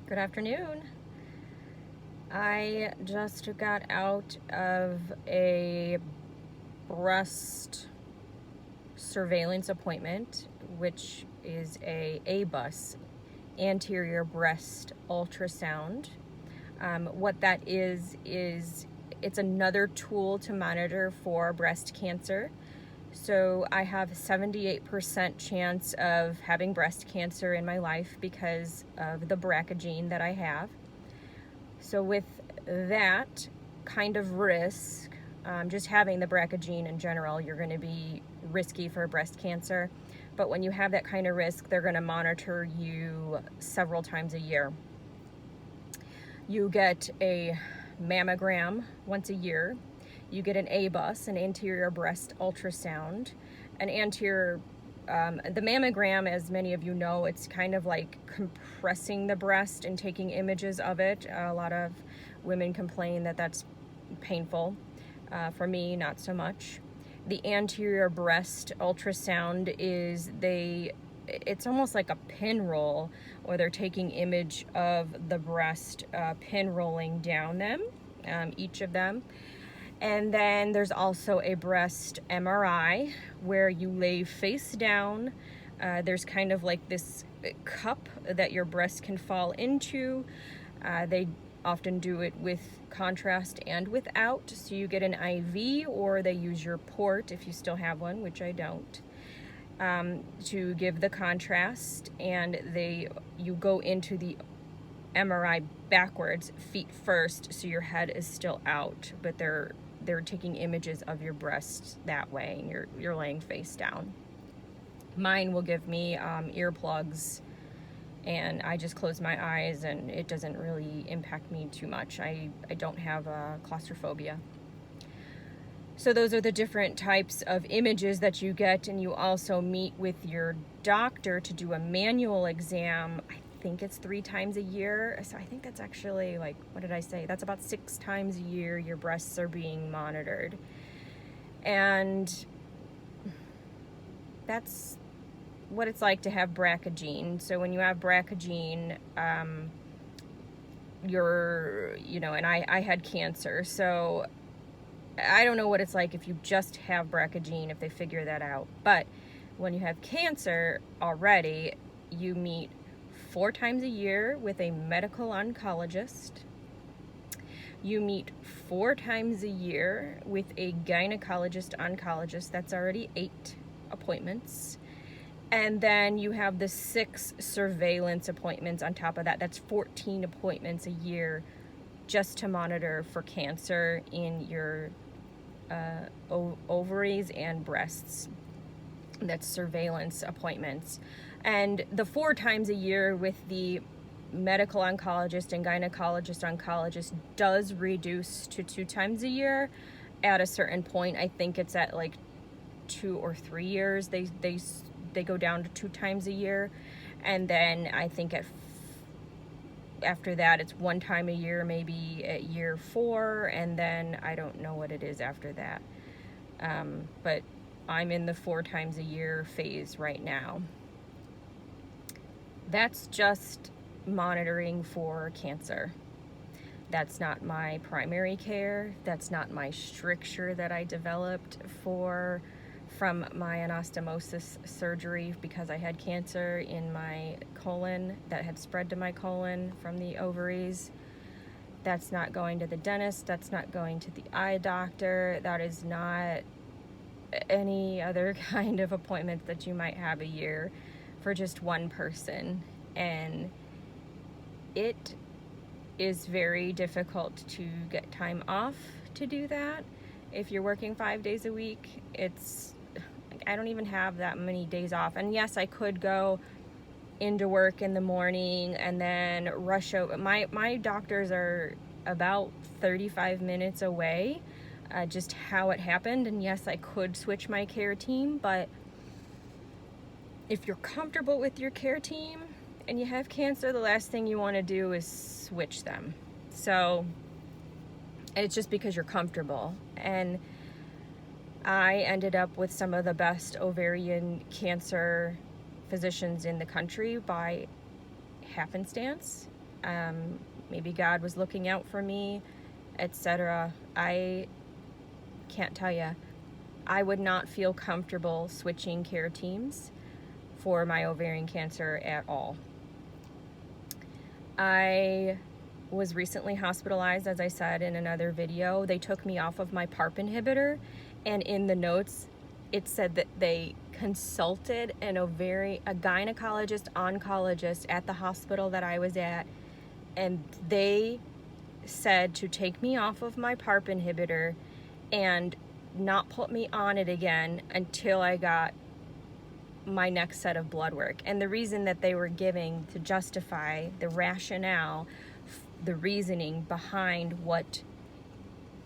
Good afternoon. I just got out of a breast surveillance appointment, which is a bus, anterior breast ultrasound. What that is it's another tool to monitor for breast cancer. So I have a 78% chance of having breast cancer in my life because of the BRCA gene that I have. So with that kind of risk, just having the BRCA gene in general, you're going to be risky for breast cancer. But when you have that kind of risk, they're going to monitor you several times a year. You get a mammogram once a year. You get an ABUS, an anterior breast ultrasound. The mammogram, as many of you know, it's kind of like compressing the breast and taking images of it. A lot of women complain that that's painful. For me, not so much. The anterior breast ultrasound it's almost like a pin roll, or they're taking image of the breast, pin rolling down them, each of them. And then there's also a breast MRI where you lay face down. There's kind of like this cup that your breast can fall into. They often do it with contrast and without. So you get an IV, or they use your port if you still have one, which I don't, to give the contrast. And you go into the MRI backwards, feet first, so your head is still out, but they're taking images of your breasts that way, and you're laying face down. Mine will give me earplugs, and I just close my eyes, and it doesn't really impact me too much. I don't have claustrophobia. So those are the different types of images that you get, and you also meet with your doctor to do a manual exam. I think it's 3 times a year. So I think that's actually, like, what did I say? That's about 6 times a year your breasts are being monitored. And that's what it's like to have BRCA gene. So when you have BRCA gene, and I had cancer. So I don't know what it's like if you just have BRCA gene, if they figure that out. But when you have cancer already, you meet 4 times a year with a medical oncologist. You meet 4 times a year with a gynecologist-oncologist. That's already 8 appointments. And then you have the 6 surveillance appointments on top of that. That's 14 appointments a year just to monitor for cancer in your ovaries and breasts. That's surveillance appointments. And the 4 times a year with the medical oncologist and gynecologist-oncologist does reduce to 2 times a year at a certain point. I think it's at like 2 or 3 years. They go down to 2 times a year. And then I think after that, it's 1 time a year, maybe at year 4, and then I don't know what it is after that. But I'm in the 4 times a year phase right now. That's just monitoring for cancer. That's not my primary care. That's not my stricture that I developed from my anastomosis surgery, because I had cancer in my colon that had spread to my colon from the ovaries. That's not going to the dentist. That's not going to the eye doctor. That is not any other kind of appointment that you might have a year for just one person. And it is very difficult to get time off to do that. If you're working 5 days a week, I don't even have that many days off. And yes, I could go into work in the morning and then rush over. My doctors are about 35 minutes away, just how it happened. And yes, I could switch my care team, but if you're comfortable with your care team and you have cancer, the last thing you want to do is switch them. So, and it's just because you're comfortable. And I ended up with some of the best ovarian cancer physicians in the country by happenstance. Maybe God was looking out for me, etc. I can't tell you. I would not feel comfortable switching care teams for my ovarian cancer at all. I was recently hospitalized, as I said in another video. They took me off of my PARP inhibitor, and in the notes it said that they consulted a gynecologist oncologist at the hospital that I was at, and they said to take me off of my PARP inhibitor and not put me on it again until I got my next set of blood work. And the reason that they were giving to justify the rationale, the reasoning behind what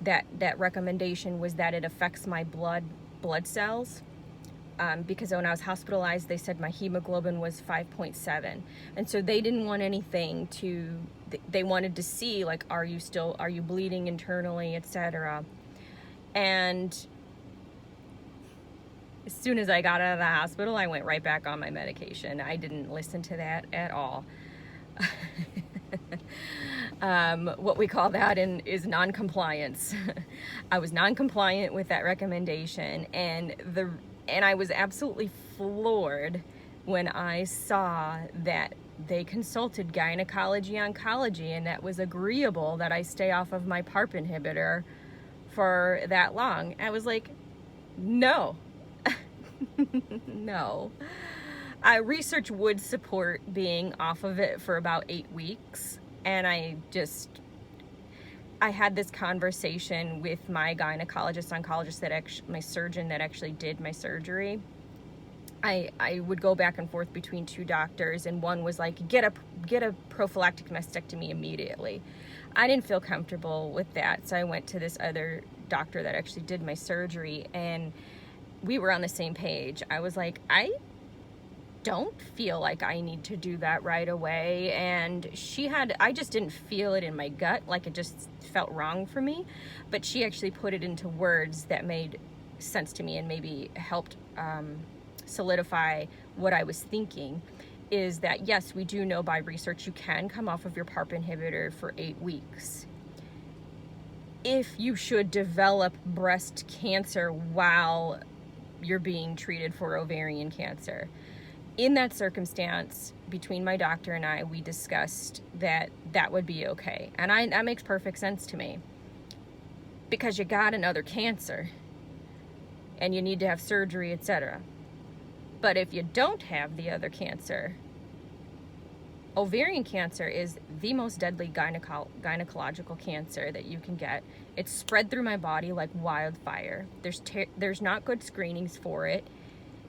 that recommendation was that it affects my blood cells. Because when I was hospitalized, they said my hemoglobin was 5.7, and so they didn't want anything to. They wanted to see, like, are you bleeding internally, etc. And as soon as I got out of the hospital, I went right back on my medication. I didn't listen to that at all. What we call that is non-compliance. I was non-compliant with that recommendation, and I was absolutely floored when I saw that they consulted gynecology oncology, and that was agreeable that I stay off of my PARP inhibitor for that long. I was like, no. No. Research would support being off of it for about 8 weeks, and I had this conversation with my gynecologist oncologist, my surgeon that actually did my surgery. I would go back and forth between two doctors, and one was like, get a prophylactic mastectomy immediately. I didn't feel comfortable with that, so I went to this other doctor that actually did my surgery, and we were on the same page. I was like, I don't feel like I need to do that right away. And I just didn't feel it in my gut, like it just felt wrong for me. But she actually put it into words that made sense to me and maybe helped solidify what I was thinking, is that yes, we do know by research you can come off of your PARP inhibitor for 8 weeks. If you should develop breast cancer while you're being treated for ovarian cancer. In that circumstance, between my doctor and I, we discussed that would be okay. And that makes perfect sense to me, because you got another cancer and you need to have surgery, etc. But if you don't have the other cancer, ovarian cancer is the most deadly gynecological cancer that you can get. It's spread through my body like wildfire. There's not good screenings for it.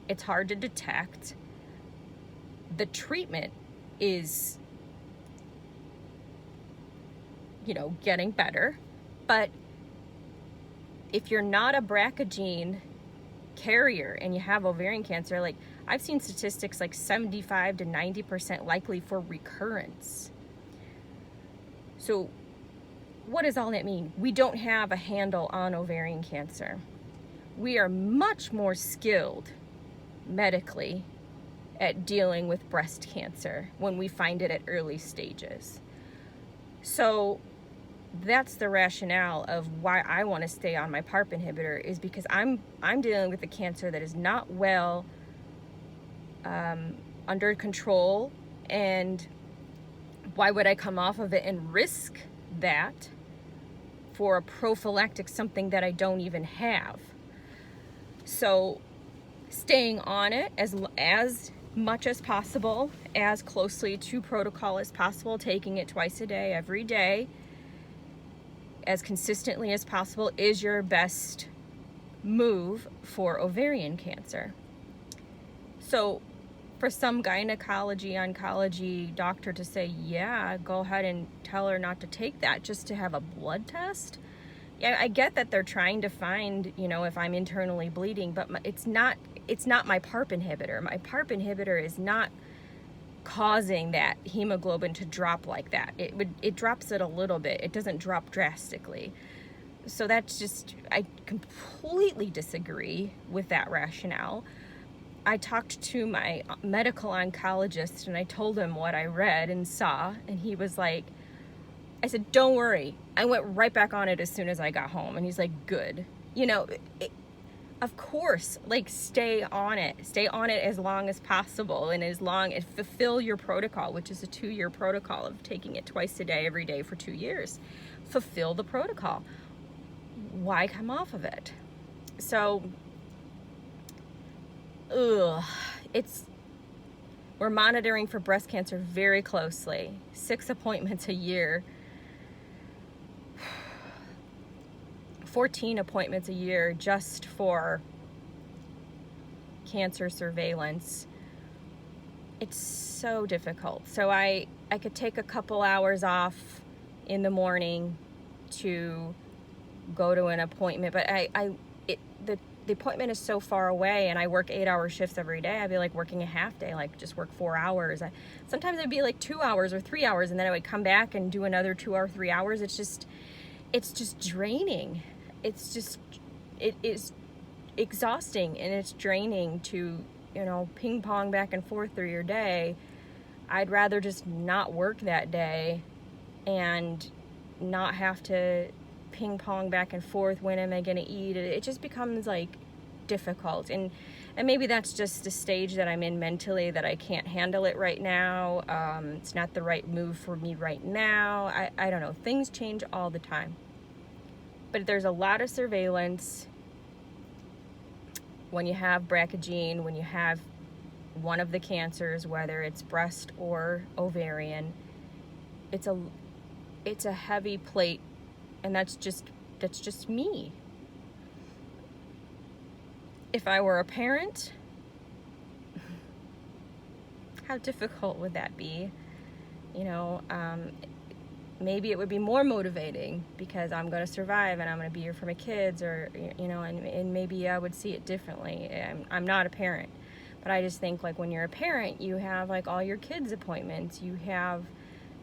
It's hard to detect. The treatment is, getting better. But if you're not a BRCA gene carrier and you have ovarian cancer, like I've seen statistics like 75 to 90% likely for recurrence. So what does all that mean? We don't have a handle on ovarian cancer. We are much more skilled medically at dealing with breast cancer when we find it at early stages. So that's the rationale of why I want to stay on my PARP inhibitor, is because I'm dealing with a cancer that is not well under control, and why would I come off of it and risk that for a prophylactic, something that I don't even have? So staying on it as much as possible, as closely to protocol as possible, taking it twice a day, every day, as consistently as possible, is your best move for ovarian cancer. So for some oncology doctor to say, yeah, go ahead and tell her not to take that just to have a blood test. Yeah, I get that they're trying to find, if I'm internally bleeding, but it's not my PARP inhibitor. My PARP inhibitor is not causing that hemoglobin to drop like that. It drops it a little bit. It doesn't drop drastically. So that's just, I completely disagree with that rationale. I talked to my medical oncologist and I told him what I read and saw, and he was like, I said, don't worry. I went right back on it as soon as I got home. And he's like, good. You know, of course, like, stay on it as long as possible, and as long as fulfill your protocol, which is a 2-year protocol of taking it twice a day, every day for 2 years. Fulfill the protocol. Why come off of it? So, we're monitoring for breast cancer very closely. 6 appointments a year. 14 appointments a year just for cancer surveillance. It's so difficult. So I could take a couple hours off in the morning to go to an appointment, but the appointment is so far away, and I work 8-hour shifts every day. I'd be like working a half day, like just work 4 hours. Sometimes it'd be like 2 hours or 3 hours, and then I would come back and do another 2 or 3 hours. It's just draining. It is exhausting, and it's draining to, ping pong back and forth through your day. I'd rather just not work that day and not have to ping pong back and forth. When am I going to eat? It just becomes like difficult, and maybe that's just the stage that I'm in mentally, that I can't handle it right now. It's not the right move for me right now. I don't know. Things change all the time. But there's a lot of surveillance when you have BRCA gene, when you have one of the cancers, whether it's breast or ovarian. It's a heavy plate, and that's just me. If I were a parent, how difficult would that be? Maybe it would be more motivating because I'm going to survive and I'm going to be here for my kids, or, and maybe I would see it differently. I'm not a parent, but I just think, like, when you're a parent, you have like all your kids' appointments, you have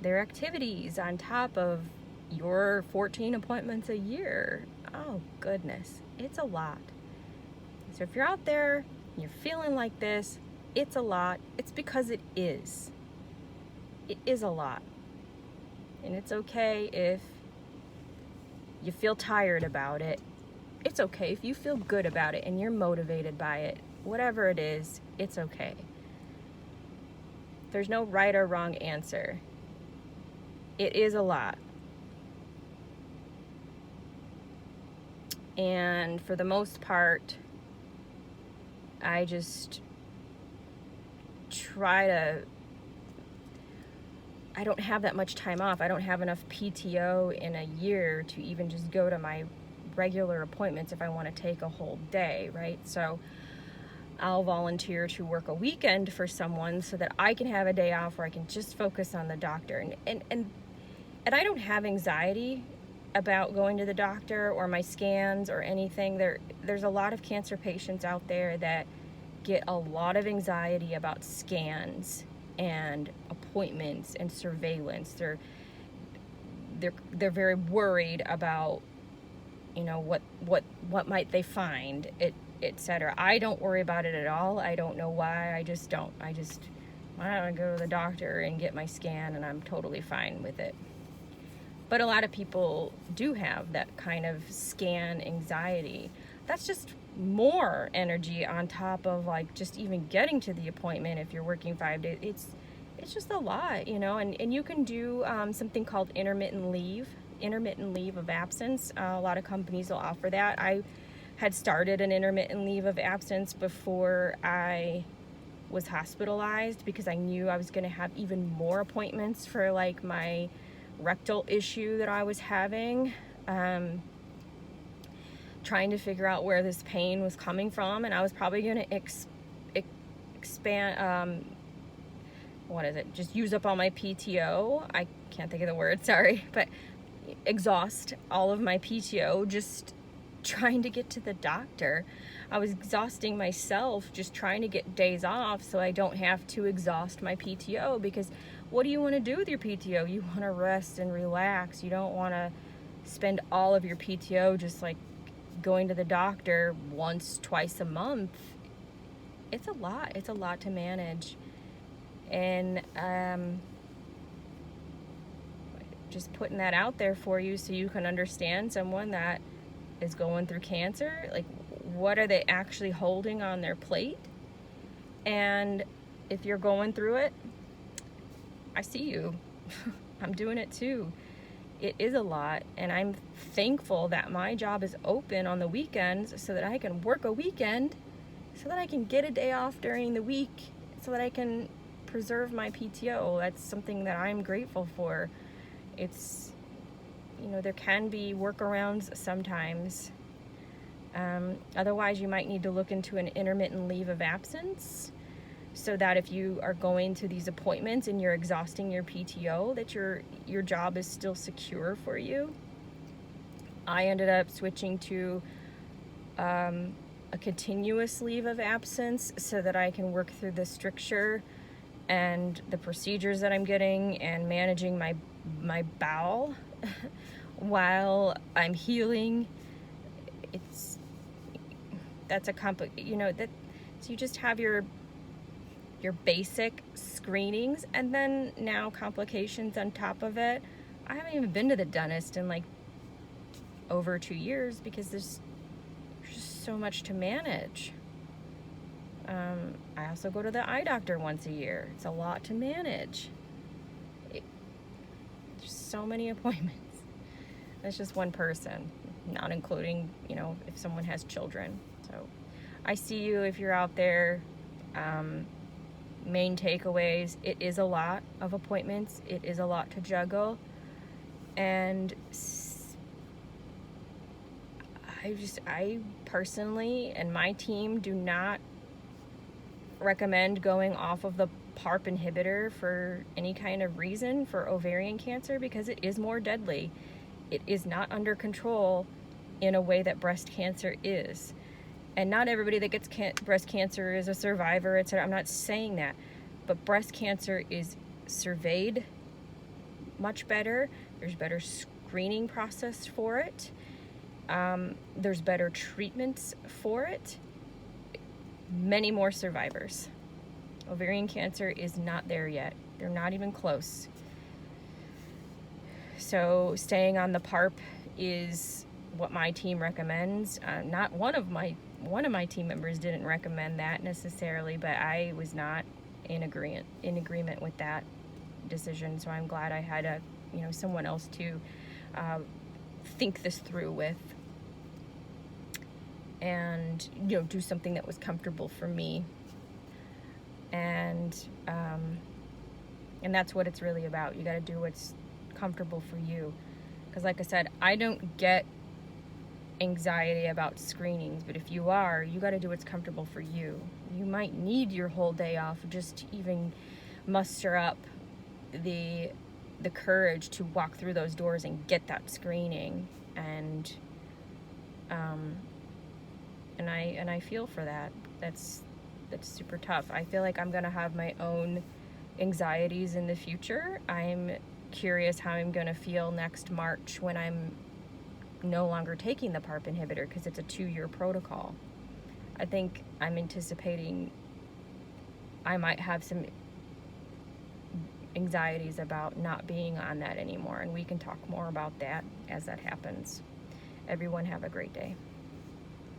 their activities on top of your 14 appointments a year. Oh goodness, it's a lot. So if you're out there and you're feeling like this, it's a lot. It's because it is. It is a lot. And it's okay if you feel tired about it. It's okay if you feel good about it and you're motivated by it. Whatever it is, it's okay. There's no right or wrong answer. It is a lot. And for the most part, I just I don't have that much time off. I don't have enough PTO in a year to even just go to my regular appointments if I want to take a whole day, right? So I'll volunteer to work a weekend for someone so that I can have a day off where I can just focus on the doctor. And I don't have anxiety about going to the doctor or my scans or anything. There's a lot of cancer patients out there that get a lot of anxiety about scans and appointments and surveillance. They're very worried about, what might they find, etc. I don't worry about it at all. I don't know why. I just don't. I want to go to the doctor and get my scan, and I'm totally fine with it. But a lot of people do have that kind of scan anxiety. That's just more energy on top of, like, just even getting to the appointment. If you're working 5 days, it's just a lot, and you can do something called intermittent leave of absence. A lot of companies will offer that. I had started an intermittent leave of absence before I was hospitalized because I knew I was going to have even more appointments for, like, my rectal issue that I was having. Trying to figure out where this pain was coming from, and I was probably going to expand, just use up all my PTO. I can't think of the word, sorry, but exhaust all of my PTO just trying to get to the doctor. I was exhausting myself just trying to get days off so I don't have to exhaust my PTO, because what do you want to do with your PTO? You want to rest and relax. You don't want to spend all of your PTO just like going to the doctor once, twice a month. it's a lot. It's a lot to manage. And just putting that out there for you so you can understand someone that is going through cancer. Like, what are they actually holding on their plate? And if you're going through it, I see you. I'm doing it too. It is a lot, and I'm thankful that my job is open on the weekends so that I can work a weekend, so that I can get a day off during the week, so that I can preserve my PTO. That's something that I'm grateful for. It's, there can be workarounds sometimes. Otherwise, you might need to look into an intermittent leave of absence, so that if you are going to these appointments and you're exhausting your PTO, that your job is still secure for you. I ended up switching to a continuous leave of absence so that I can work through the stricture and the procedures that I'm getting and managing my bowel while I'm healing. That's a so you just have your basic screenings, and then now complications on top of it. I haven't even been to the dentist in like over 2 years because there's just so much to manage. I also go to the eye doctor once a year. It's a lot to manage. There's so many appointments. That's just one person, not including, if someone has children. So I see you if you're out there. Main takeaways: it is a lot of appointments, it is a lot to juggle, and I personally and my team do not recommend going off of the PARP inhibitor for any kind of reason for ovarian cancer, because it is more deadly. It is not under control in a way that breast cancer is. And not everybody that gets breast cancer is a survivor, etc. I'm not saying that. But breast cancer is surveyed much better. There's better screening process for it. There's better treatments for it. Many more survivors. Ovarian cancer is not there yet. They're not even close. So staying on the PARP is what my team recommends. Not one of my team members didn't recommend that necessarily, but I was not in agreement with that decision. So I'm glad I had someone else to think this through with, and do something that was comfortable for me. And that's what it's really about. You got to do what's comfortable for you. Because like I said, I don't get anxiety about screenings, but if you are, you got to do what's comfortable for you. You might need your whole day off just to even muster up the courage to walk through those doors and get that screening. And I feel for that. That's super tough. I feel like I'm gonna have my own anxieties in the future. I'm curious how I'm gonna feel next March when I'm no longer taking the PARP inhibitor, because it's a 2-year protocol. I think I'm anticipating I might have some anxieties about not being on that anymore, and we can talk more about that as that happens. Everyone have a great day.